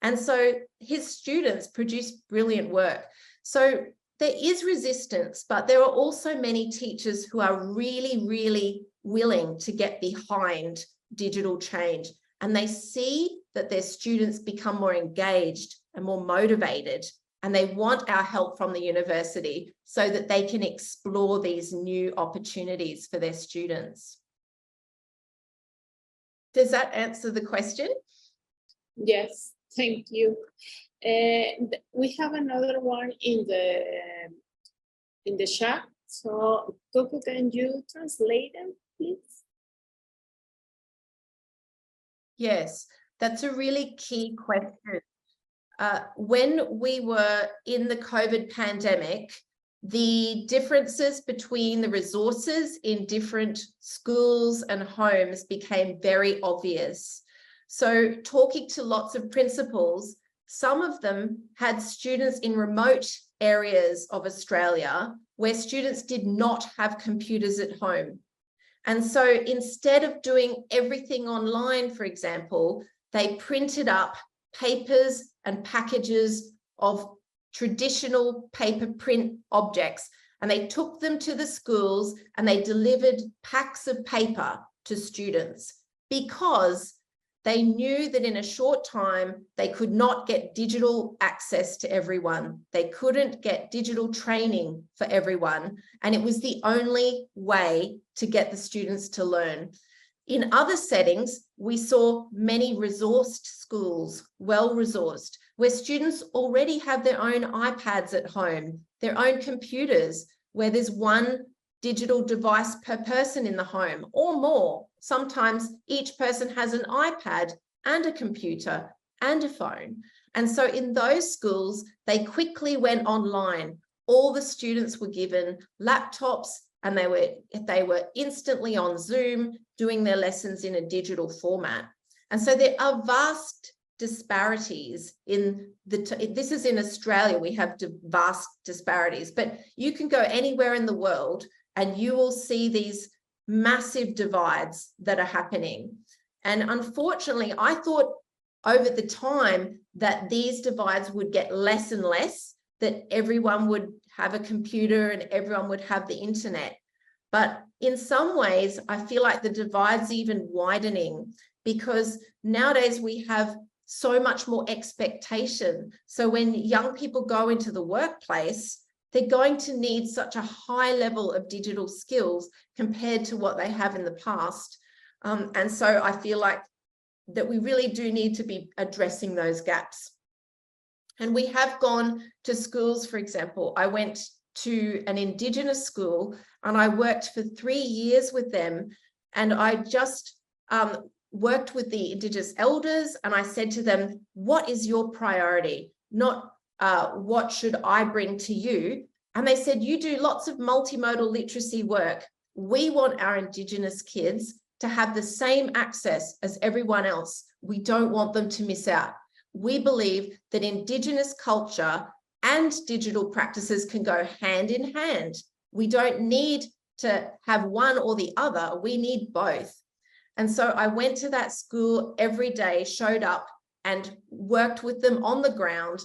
And so his students produced brilliant work. So there is resistance, but there are also many teachers who are really, really willing to get behind digital change. And they see that their students become more engaged and more motivated. and they want our help from the university so that they can explore these new opportunities for their students. Does that answer the question? Yes, thank you. And we have another one in the chat. So, Coco, can you translate them, please? Yes, that's a really key question. When we were in the COVID pandemic, the differences between the resources in different schools and homes became very obvious. So talking to lots of principals, some of them had students in remote areas of Australia where students did not have computers at home. And so instead of doing everything online, for example, they printed up papers and packages of traditional paper print objects, and they took them to the schools and they delivered packs of paper to students because they knew that in a short time, they could not get digital access to everyone. They couldn't get digital training for everyone. And it was the only way to get the students to learn. In other settings, we saw many resourced schools, well-resourced, where students already have their own iPads at home, their own computers, where there's one digital device per person in the home or more. Sometimes each person has an iPad and a computer and a phone. And so in those schools, they quickly went online. All the students were given laptops and they were instantly on Zoom doing their lessons in a digital format. And so there are vast disparities in this is in Australia, we have vast disparities, but you can go anywhere in the world and you will see these massive divides that are happening. And unfortunately, I thought over the time that these divides would get less and less, that everyone would have a computer and everyone would have the internet. But in some ways, I feel like the divide's even widening because nowadays we have so much more expectation. So when young people go into the workplace, they're going to need such a high level of digital skills compared to what they have in the past. And so I feel like that we really do need to be addressing those gaps. And we have gone to schools, for example, I went to an Indigenous school and I worked for 3 years with them. And I just worked with the Indigenous elders and I said to them, what is your priority? Not what should I bring to you? And they said, you do lots of multimodal literacy work. We want our Indigenous kids to have the same access as everyone else. We don't want them to miss out. We believe that Indigenous culture and digital practices can go hand in hand. We don't need to have one or the other. We need both. And so I went to that school every day, showed up and worked with them on the ground,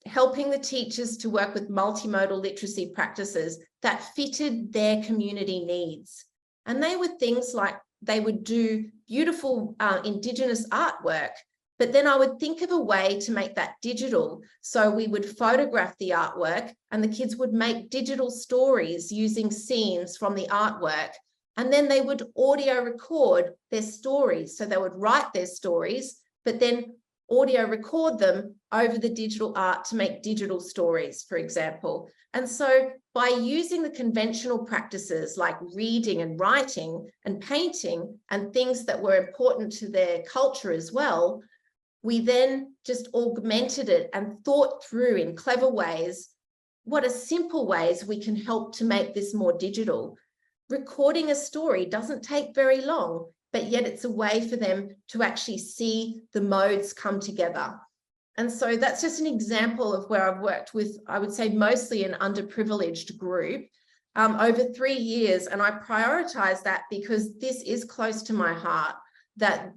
helping the teachers to work with multimodal literacy practices that fitted their community needs. And they were things like they would do beautiful Indigenous artwork, but then I would think of a way to make that digital. So we would photograph the artwork and the kids would make digital stories using scenes from the artwork. And then they would audio record their stories. So they would write their stories, but then audio record them over the digital art to make digital stories, for example. And so by using the conventional practices like reading and writing and painting and things that were important to their culture as well, we then just augmented it and thought through in clever ways, what are simple ways we can help to make this more digital. Recording a story doesn't take very long, but yet it's a way for them to actually see the modes come together. And so that's just an example of where I've worked with, I would say, mostly an underprivileged group over 3 years. And I prioritize that because this is close to my heart, that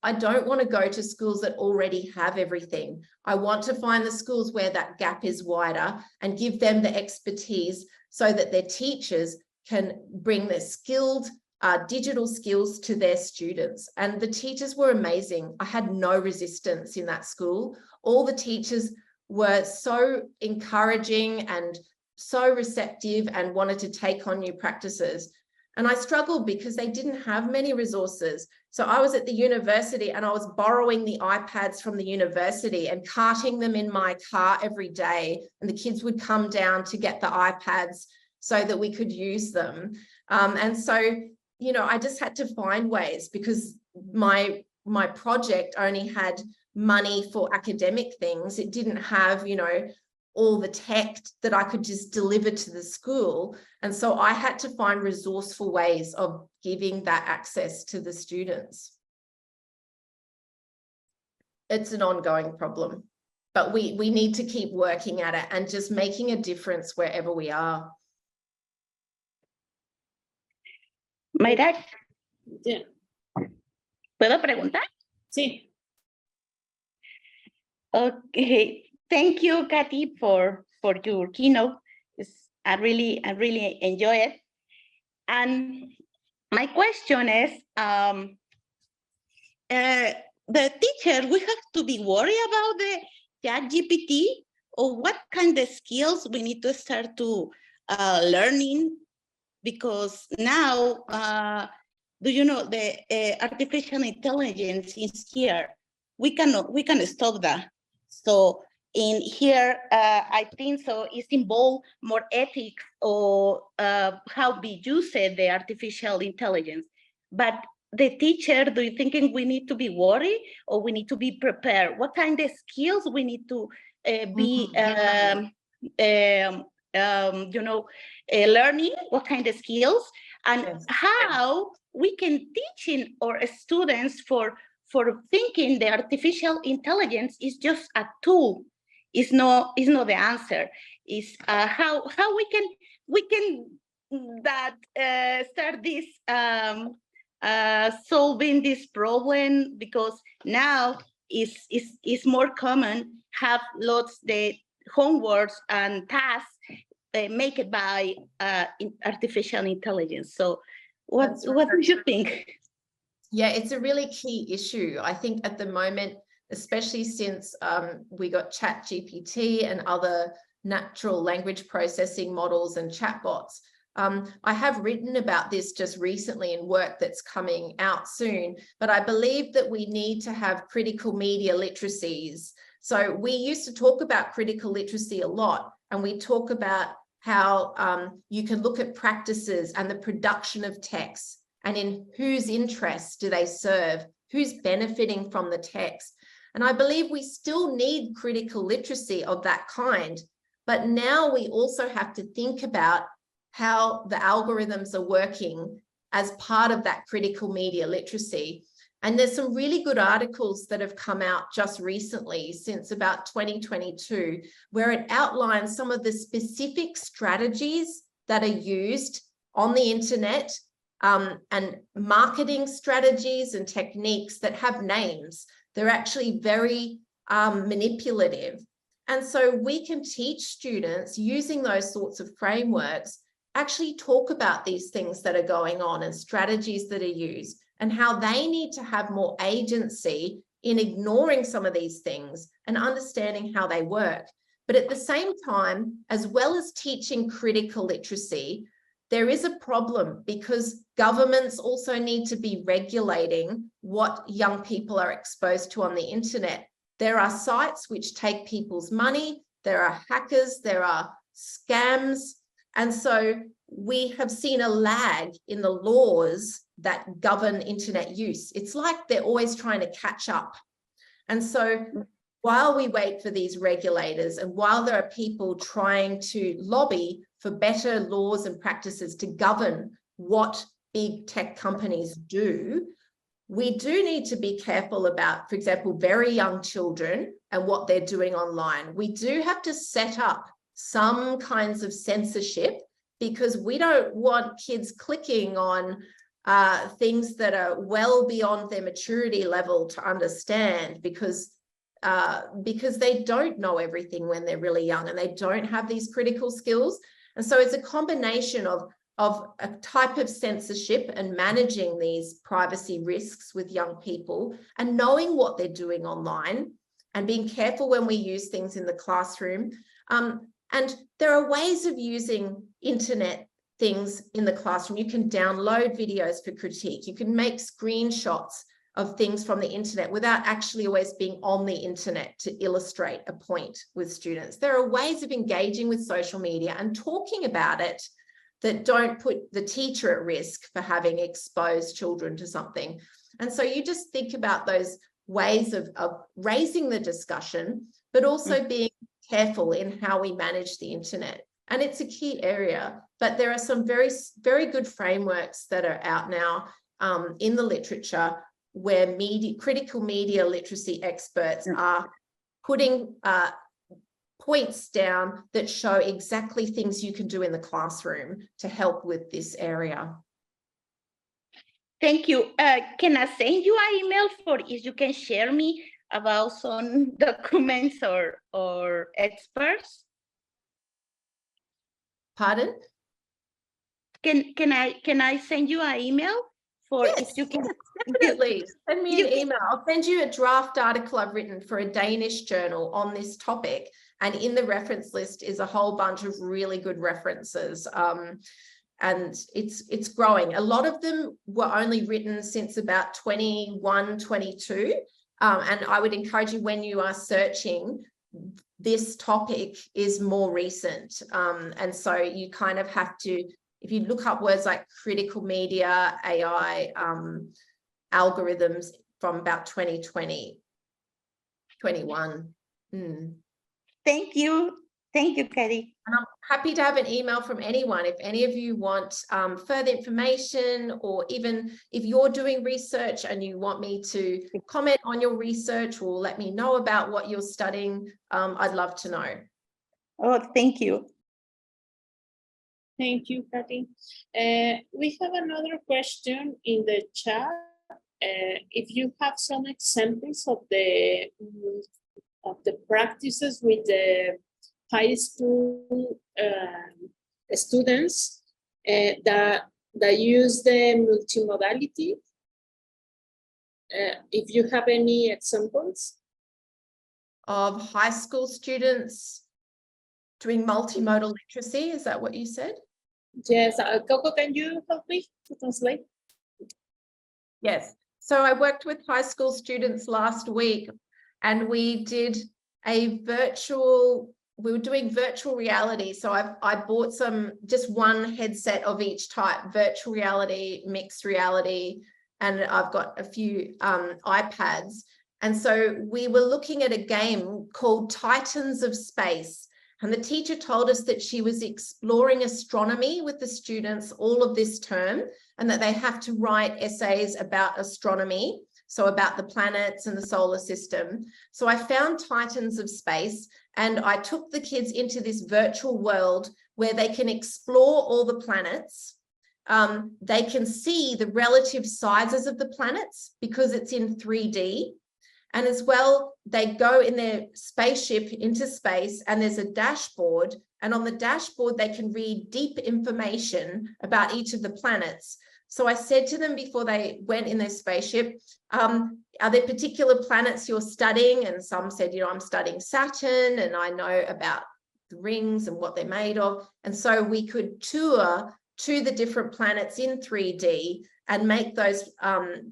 I don't want to go to schools that already have everything. I want to find the schools where that gap is wider and give them the expertise so that their teachers can bring their skilled digital skills to their students. And the teachers were amazing. I had no resistance in that school. All the teachers were so encouraging and so receptive and wanted to take on new practices. And I struggled because they didn't have many resources. So I was at the university and I was borrowing the iPads from the university and carting them in my car every day. And the kids would come down to get the iPads so that we could use them. And so, you know, I just had to find ways, because my project only had money for academic things. It didn't have, you know, all the tech that I could just deliver to the school. And so I had to find resourceful ways of giving that access to the students. It's an ongoing problem, but we need to keep working at it and just making a difference wherever we are. Mayra, Yeah. ¿puedo preguntar? Sí. Okay, thank you, Kathy, for your keynote. I really enjoy it. And my question is, the teacher, we have to be worried about the ChatGPT, or what kind of skills we need to start to learning, because now, do you know, the artificial intelligence is here. We can stop that. So in here, I think so it's involved more ethics, or how we use the artificial intelligence. But the teacher, do you think we need to be worried, or we need to be prepared? What kind of skills we need to be, you know, learning? What kind of skills, and Yes. how we can teach in our students for thinking the artificial intelligence is just a tool, is not the answer. Is how we can that start this solving this problem, because now is more common have lots the homeworks and tasks make it by artificial intelligence. So what do you think? Yeah, it's a really key issue. I think at the moment, especially since we got ChatGPT and other natural language processing models and chatbots. I have written about this just recently in work that's coming out soon, but I believe that we need to have critical media literacies. So we used to talk about critical literacy a lot, and we talk about how you can look at practices and the production of text, and in whose interests do they serve, who's benefiting from the text. And I believe we still need critical literacy of that kind, but now we also have to think about how the algorithms are working as part of that critical media literacy. And there's some really good articles that have come out just recently, since about 2022, where it outlines some of the specific strategies that are used on the internet, and marketing strategies and techniques that have names. They're actually very manipulative. And so we can teach students using those sorts of frameworks, actually talk about these things that are going on and strategies that are used, and how they need to have more agency in ignoring some of these things and understanding how they work. But at the same time, as well as teaching critical literacy, there is a problem, because governments also need to be regulating what young people are exposed to on the internet. There are sites which take people's money, there are hackers, there are scams. And so we have seen a lag in the laws that govern internet use. It's like they're always trying to catch up. And so while we wait for these regulators, and while there are people trying to lobby for better laws and practices to govern what big tech companies do, we do need to be careful about, for example, very young children and what they're doing online. We do have to set up some kinds of censorship, because we don't want kids clicking on things that are well beyond their maturity level to understand, because they don't know everything when they're really young, and they don't have these critical skills. And so it's a combination of a type of censorship and managing these privacy risks with young people, and knowing what they're doing online, and being careful when we use things in the classroom. And there are ways of using internet things in the classroom. You can download videos for critique. You can make screenshots of things from the internet without actually always being on the internet to illustrate a point with students. There are ways of engaging with social media and talking about it that don't put the teacher at risk for having exposed children to something. And so you just think about those ways of raising the discussion, but also being careful in how we manage the internet. And it's a key area, but there are some very, very good frameworks that are out now in the literature where critical media literacy experts are putting points down that show exactly things you can do in the classroom to help with this area. Thank you. Can I send you an email for if you can share me about some documents or experts? Pardon? Can I send you an email for Yes, if you can? Definitely. Send me an You- email. I'll send you a draft article I've written for a Danish journal on this topic. And in the reference list is a whole bunch of really good references. And it's growing. A lot of them were only written since about 21, 22. And I would encourage you, when you are searching, this topic is more recent. And so you kind of have to, if you look up words like critical media, AI, algorithms from about 2020, 21. Thank you. Thank you, Katie. And I'm happy to have an email from anyone. If any of you want further information, or even if you're doing research and you want me to comment on your research or let me know about what you're studying, I'd love to know. Oh, thank you. Thank you, Kathy. We have another question in the chat. If you have some examples of the practices with the high school students that use the multimodality, if you have any examples Of high school students doing multimodal literacy, is that what you said? Yes, Coco, can you help me to translate? Yes. So I worked with high school students last week, and we did a virtual, we were doing virtual reality. So I bought just one headset of each type: virtual reality, mixed reality, and I've got a few iPads. And so we were looking at a game called Titans of Space. And the teacher told us that she was exploring astronomy with the students all of this term, and that they have to write essays about astronomy, so about the planets and the solar system. So I found Titans of Space, and I took the kids into this virtual world where they can explore all the planets. They can see the relative sizes of the planets because it's in 3D. And as well, they go in their spaceship into space, and there's a dashboard. And on the dashboard, they can read deep information about each of the planets. So I said to them before they went in their spaceship, are there particular planets you're studying? And some said, you know, I'm studying Saturn, and I know about the rings and what they're made of. And so we could tour to the different planets in 3D and make those,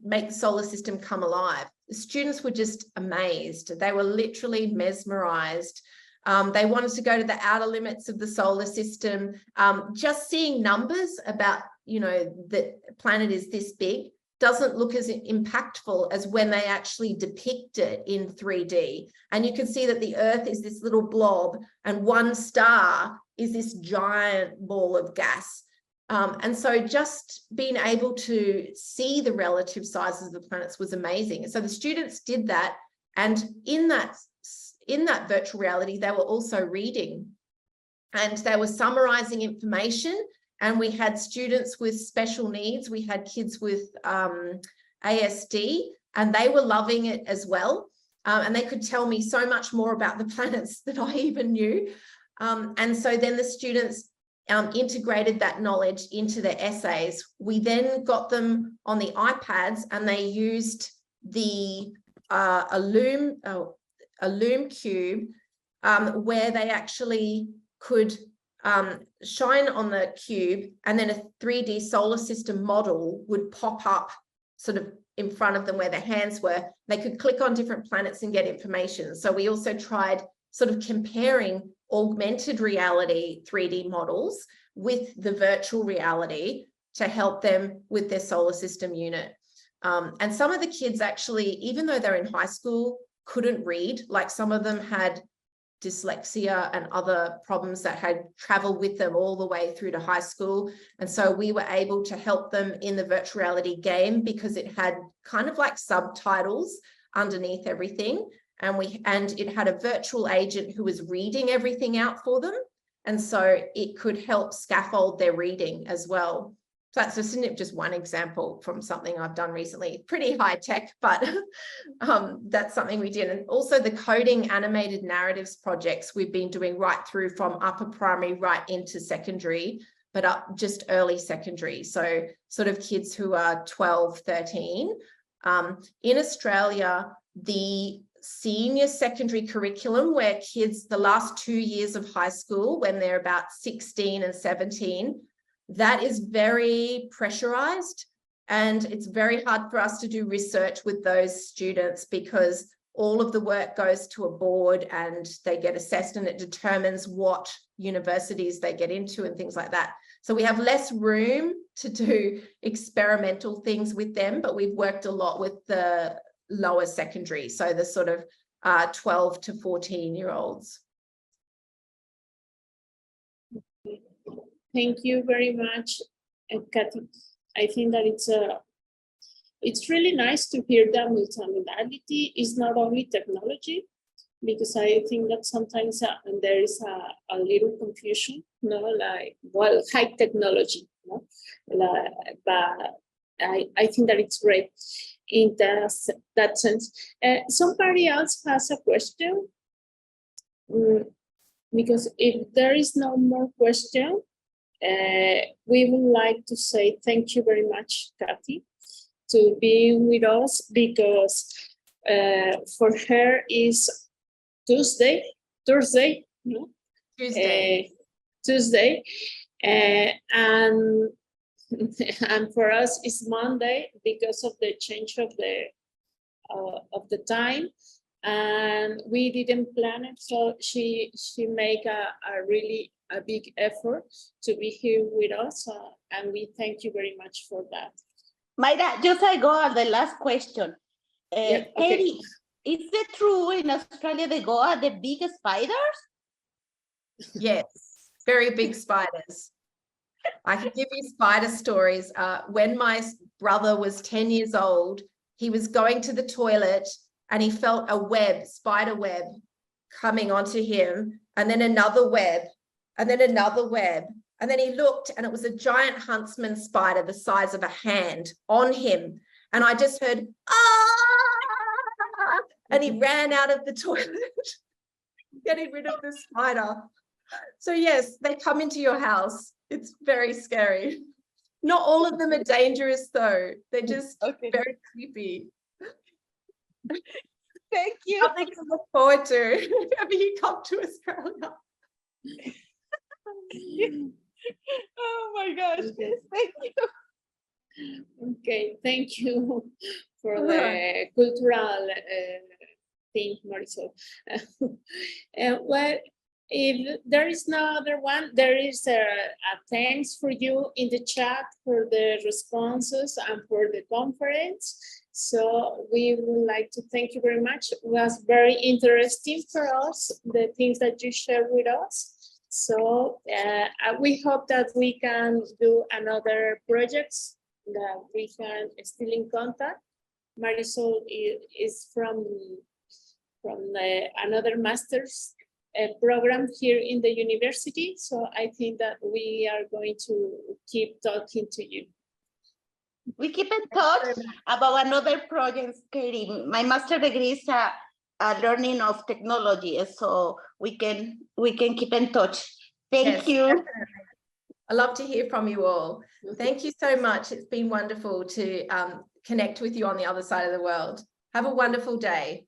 make the solar system come alive. The students were just amazed. They were literally mesmerized. They wanted to go to the outer limits of the solar system. Just seeing numbers about, you know, the planet is this big doesn't look as impactful as when they actually depict it in 3D. And you can see that the Earth is this little blob, and one star is this giant ball of gas. And so just being able to see the relative sizes of the planets was amazing. So the students did that, and in that virtual reality, they were also reading, and they were summarizing information. And we had students with special needs. We had kids with ASD, and they were loving it as well. And they could tell me so much more about the planets than I even knew. And so then the students integrated that knowledge into their essays. We then got them on the iPads, and they used the a loom cube where they actually could shine on the cube, and then a 3D solar system model would pop up sort of in front of them where their hands were. They could click on different planets and get information. So we also tried sort of comparing augmented reality 3D models with the virtual reality to help them with their solar system unit. And some of the kids actually, even though they're in high school, couldn't read. Like some of them had dyslexia and other problems that had traveled with them all the way through to high school. And so we were able to help them in the virtual reality game because it had kind of like subtitles underneath everything. And it had a virtual agent who was reading everything out for them. And so it could help scaffold their reading as well. So that's just one example from something I've done recently. Pretty high tech, but that's something we did. And also the coding animated narratives projects we've been doing right through from upper primary right into secondary, but up just early secondary. So sort of kids who are 12, 13. In Australia, the senior secondary curriculum where kids, the last 2 years of high school, when they're about 16 and 17, that is very pressurized, and it's very hard for us to do research with those students because all of the work goes to a board and they get assessed and it determines what universities they get into and things like that. So we have less room to do experimental things with them, but we've worked a lot with the lower secondary, so the sort of 12 to 14-year-olds. Thank you very much, Kathy. I think that it's really nice to hear that multimodality is not only technology, because I think that sometimes there is a little confusion, like, well, high technology, but I think that it's great in that sense. Somebody else has a question, because if there is no more question, we would like to say thank you very much, Kathy, to being with us, because for her is Tuesday, no? Tuesday, and for us it's Monday because of the change of the time, and we didn't plan it, so she made a big effort to be here with us, and we thank you very much for that. Mayra, just I go on the last question. Yeah, okay. Katie, is it true in Australia they go at the big spiders? Yes, very big spiders. I can give you spider stories. When my brother was 10 years old, he was going to the toilet and he felt a spider web coming onto him, and then another web, and then another web. And then he looked and it was a giant huntsman spider the size of a hand on him. And I just heard, ah, and he ran out of the toilet, getting rid of the spider. So yes, they come into your house. It's very scary. Not all of them are dangerous though. They're just very creepy. Thank you. Something to look forward to if you come to Australia. Oh my gosh, thank you. Okay, thank you for the cultural thing, Marisol. Well, if there is no other one, there is a thanks for you in the chat for the responses and for the conference. So we would like to thank you very much. It was very interesting for us, the things that you shared with us. So we hope that we can do another projects, that we can still in contact. Marisol is from another master's program here in the university. So I think that we are going to keep talking to you. We keep in touch about another project, Katie. My master degree is a learning of technology, so we can keep in touch. Thank you. Definitely. I love to hear from you all. Thank you so much. It's been wonderful to connect with you on the other side of the world. Have a wonderful day.